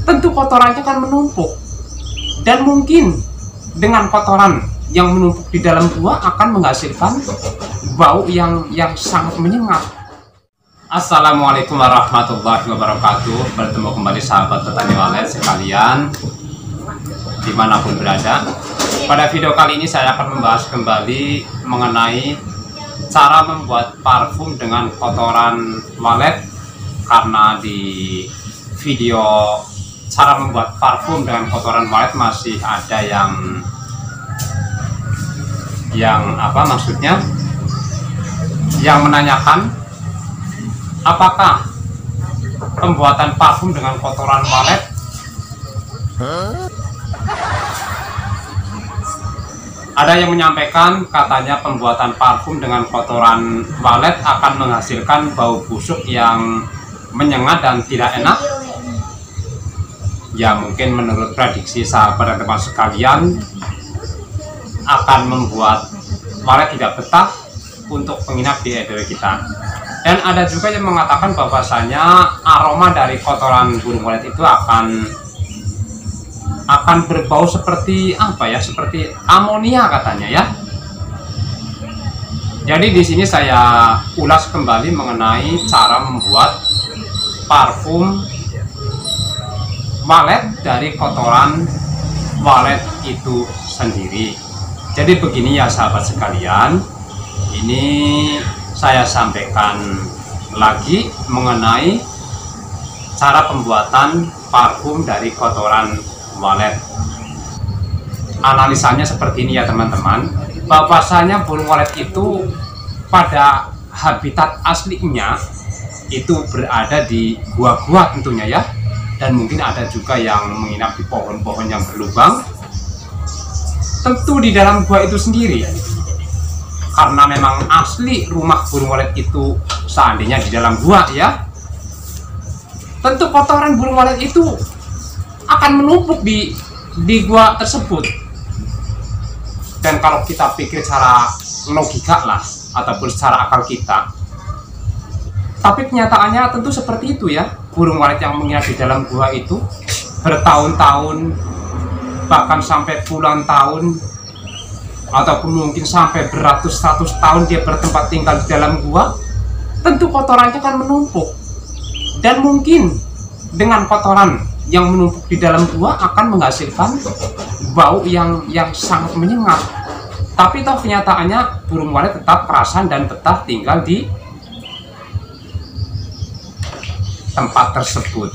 tentu kotorannya kan menumpuk, dan mungkin dengan kotoran yang menumpuk di dalam gua akan menghasilkan bau yang sangat menyengat. Assalamualaikum warahmatullahi wabarakatuh. Bertemu kembali sahabat petani walet sekalian dimanapun berada. Pada video kali ini saya akan membahas kembali mengenai cara membuat parfum dengan kotoran walet, karena di video cara membuat parfum dengan kotoran walet masih ada yang menanyakan apakah pembuatan parfum dengan kotoran walet ada yang menyampaikan katanya pembuatan parfum dengan kotoran walet akan menghasilkan bau busuk yang menyengat dan tidak enak. Ya, mungkin menurut prediksi sahabat dan teman sekalian akan membuat walet tidak betah untuk menginap di RDW kita. Dan ada juga yang mengatakan bahwasanya aroma dari kotoran burung walet itu akan berbau seperti seperti amonia katanya ya. Jadi di sini saya ulas kembali mengenai cara membuat parfum walet dari kotoran walet itu sendiri. Jadi begini ya sahabat sekalian, ini saya sampaikan lagi mengenai cara pembuatan parfum dari kotoran walet. Analisanya seperti ini ya teman-teman, bahwasanya burung walet itu pada habitat aslinya itu berada di gua-gua tentunya ya, dan mungkin ada juga yang menginap di pohon-pohon yang berlubang. Tentu di dalam gua itu sendiri, karena memang asli rumah burung walet itu seandainya di dalam gua ya, tentu kotoran burung walet itu akan menumpuk di gua tersebut. Dan kalau kita pikir secara logika lah ataupun secara akal kita, tapi kenyataannya tentu seperti itu ya. Burung walet yang menginap di dalam gua itu bertahun-tahun, bahkan sampai puluhan tahun, ataupun mungkin sampai beratus-ratus tahun dia bertempat tinggal di dalam gua, tentu kotorannya kan menumpuk. Dan mungkin dengan kotoran yang menumpuk di dalam gua akan menghasilkan bau yang sangat menyengat. Tapi toh kenyataannya burung walet tetap perasan dan betah tinggal di tempat tersebut.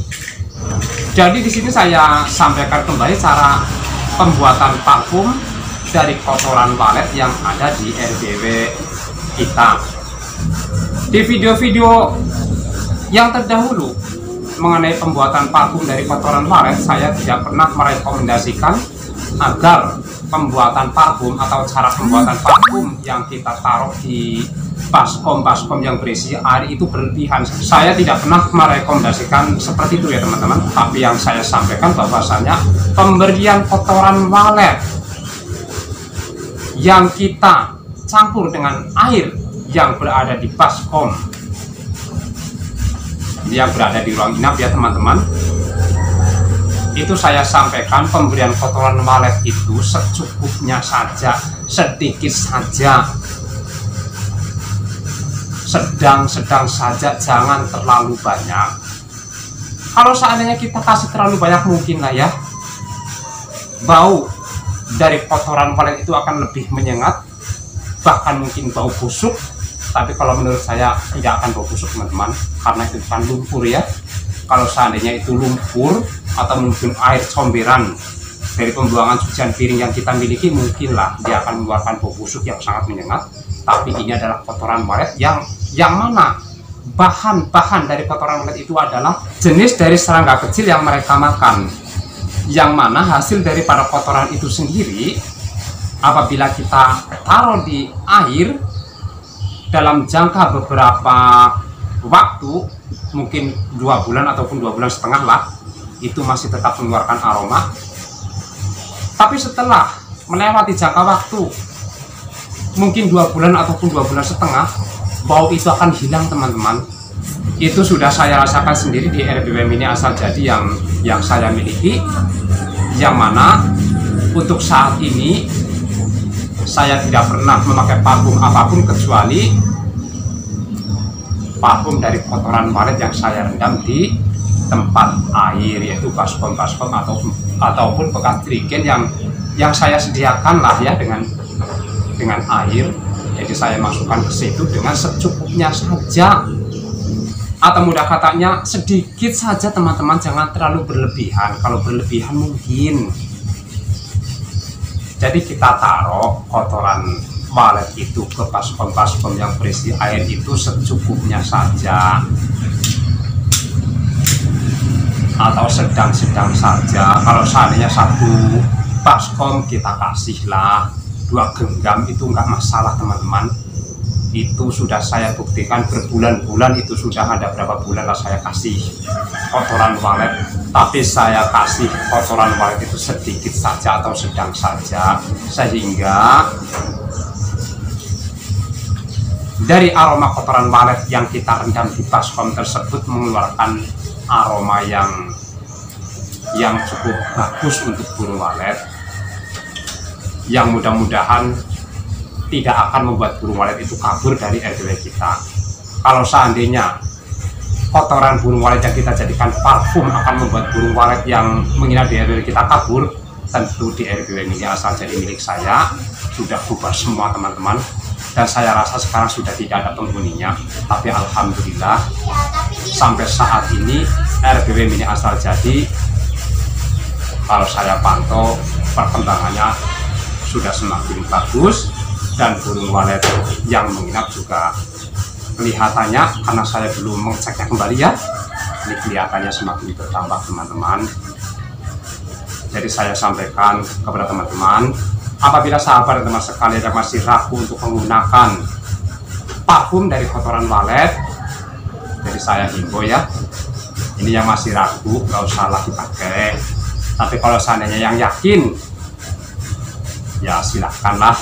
Jadi di sini saya sampaikan kembali cara pembuatan parfum dari kotoran walet yang ada di RDW kita. Di video-video yang terdahulu mengenai pembuatan parfum dari kotoran walet, saya tidak pernah merekomendasikan agar pembuatan parfum atau cara pembuatan parfum yang kita taruh di baskom yang berisi air itu berlebihan. Saya tidak pernah merekomendasikan seperti itu ya teman-teman. Tapi yang saya sampaikan bahwasanya pemberian kotoran walet yang kita campur dengan air yang berada di baskom yang berada di ruang inap ya teman-teman, itu saya sampaikan pemberian kotoran walet itu secukupnya saja, sedikit saja, sedang saja, jangan terlalu banyak. Kalau seandainya kita kasih terlalu banyak, mungkin lah ya bau dari kotoran walet itu akan lebih menyengat, bahkan mungkin bau busuk. Tapi kalau menurut saya tidak akan bau busuk teman-teman, karena itu bukan lumpur ya. Kalau seandainya itu lumpur atau mungkin air comberan dari pembuangan cucian piring yang kita miliki, mungkinlah dia akan mengeluarkan bau busuk yang sangat menyengat. Tapi ini adalah kotoran walet yang mana bahan-bahan dari kotoran walet itu adalah jenis dari serangga kecil yang mereka makan, yang mana hasil daripada kotoran itu sendiri apabila kita taruh di air dalam jangka beberapa waktu, mungkin 2 bulan ataupun 2 bulan setengah lah, itu masih tetap mengeluarkan aroma. Tapi setelah melewati jangka waktu mungkin 2 bulan ataupun 2 bulan setengah, bau itu akan hilang teman-teman. Itu sudah saya rasakan sendiri di RDW Mini Asal Jadi yang yang saya miliki, yang mana untuk saat ini saya tidak pernah memakai parfum apapun kecuali parfum dari kotoran walet yang saya rendam di tempat air, yaitu baskom ataupun bekas trigen yang saya sediakan lah ya dengan air. Jadi saya masukkan ke situ dengan secukupnya saja, atau mudah katanya sedikit saja teman-teman, jangan terlalu berlebihan. Kalau berlebihan mungkin, jadi kita taruh kotoran walet itu ke baskom yang berisi air itu secukupnya saja, atau sedang-sedang saja. Kalau seandainya satu baskom kita kasihlah 2 genggam, itu enggak masalah teman-teman. Itu sudah saya buktikan berbulan-bulan, itu sudah ada berapa bulan lah saya kasih kotoran walet, tapi saya kasih kotoran walet itu sedikit saja atau sedang saja, sehingga dari aroma kotoran walet yang kita rendam di baskom tersebut mengeluarkan aroma yang cukup bagus untuk burung walet, yang mudah-mudahan tidak akan membuat burung walet itu kabur dari RDW kita. Kalau seandainya kotoran burung walet yang kita jadikan parfum akan membuat burung walet yang menginap di RDW kita kabur, tentu di RDW ini asal jadi milik saya sudah bubar semua teman-teman, dan saya rasa sekarang sudah tidak ada penghuninya. Tapi alhamdulillah sampai saat ini RDW mini asal jadi, kalau saya pantau perkembangannya sudah semakin bagus, dan burung walet yang menginap juga kelihatannya, karena saya belum mengeceknya kembali ya, ini kelihatannya semakin bertambah teman-teman. Jadi saya sampaikan kepada teman-teman, apabila sahabat dan teman sekalian yang masih ragu untuk menggunakan parfum dari kotoran walet, jadi saya himbau ya, ini yang masih ragu nggak usah lagi pakai. Tapi kalau seandainya yang yakin, ya silahkanlah.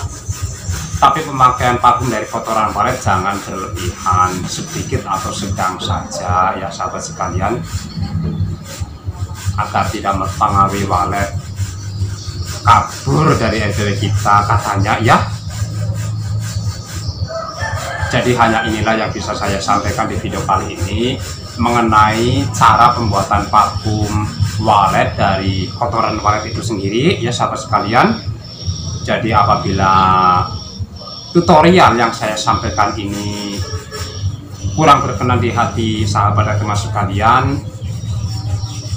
Tapi pemakaian parfum dari kotoran walet jangan berlebihan, sedikit atau sedang saja ya sahabat sekalian, agar tidak mempengaruhi walet kabur dari RDW kita katanya ya. Jadi hanya inilah yang bisa saya sampaikan di video kali ini mengenai cara pembuatan parfum walet dari kotoran walet itu sendiri ya sahabat sekalian. Jadi apabila tutorial yang saya sampaikan ini kurang berkenan di hati sahabat dan teman sekalian,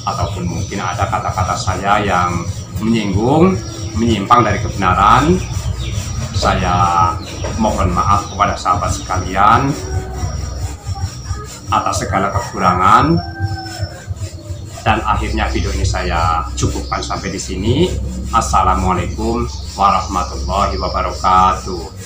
ataupun mungkin ada kata-kata saya yang menyinggung, menyimpang dari kebenaran, saya mohon maaf kepada sahabat sekalian atas segala kekurangan. Dan akhirnya video ini saya cukupkan sampai di sini. Assalamualaikum warahmatullahi wabarakatuh.